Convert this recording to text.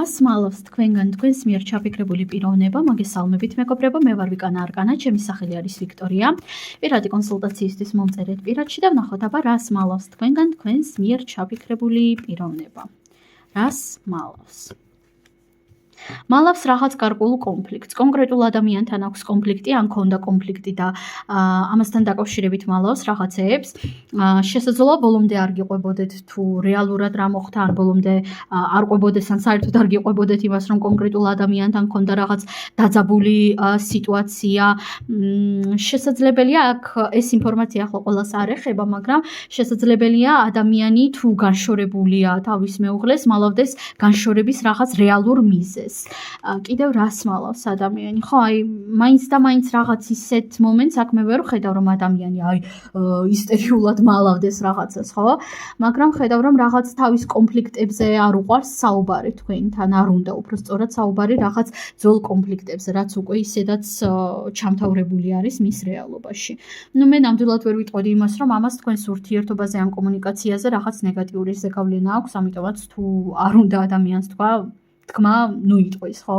რას მალავს თქვენგან თქვენს მიერ ჩაფიქრებული პიროვნება? მოგესალმებით მეგობრებო, მე ვარ ვიკანა არკანა, ჩემი სახელი არის ვიქტორია. პირადი კონსულტაციისთვის მომწერეთ პირადში და ვნახოთ აბა რას მალავს თქვენგან თქვენს მიერ ჩაფიქრებული პიროვნება. რას მალავს? მალავს რაღაც გარკვეულ კონფლიქტს. კონკრეტულ ადამიანთან აქვს კონფლიქტი, ან ქონდა კონფლიქტი და ამასთან დაკავშირებით მალავს რაღაცეებს. შესაძლოა ბოლომდე არ გიყვებოდეთ თუ რეალურად რა მოხდა, ან ბოლომდე არ ყვებოდეს, ან საერთოდ არ გიყვებოდეთ იმას, რომ კონკრეტულ ადამიანთან ქონდა რაღაც დაძაბული სიტუაცია. შესაძლებელია აქ ეს ინფორმაცია ახლა ყველას არ ეხება, მაგრამ შესაძლებელია ადამიანი თუ განშორებულია თავის მეუღლეს, მალავდეს განშორების რაღაც რეალურ მიზეზს. კიდევ რას მალავს ადამიანი? ხო, აი, მაინც და მაინც რაღაც ისეთ მომენტს აქ მე ვერ ხედავ, რომ ადამიანი ისტერიულად მალავდეს რაღაცას, ხო? მაგრამ ხედავ, რომ რაღაც თავის კონფლიქტებზე არ უყვარს საუბარი თქვენთან, არ უნდა უბრალოდ საუბარი რაღაც ძველ კონფლიქტებზე, რაც უკვე ისედაც ჩამთავრებული არის მის რეალობაში. მე ნამდვილად ვერ ვიტყოდი იმას, რომ ამას თქვენს ურთიერთობაზე ან კომუნიკაციაზე რაღაც ნეგატიური ზეგავლენა აქვს, ამიტომაც თუ არ უნდა ადამიანს თქვა, თქმა, იტყვის, ხო?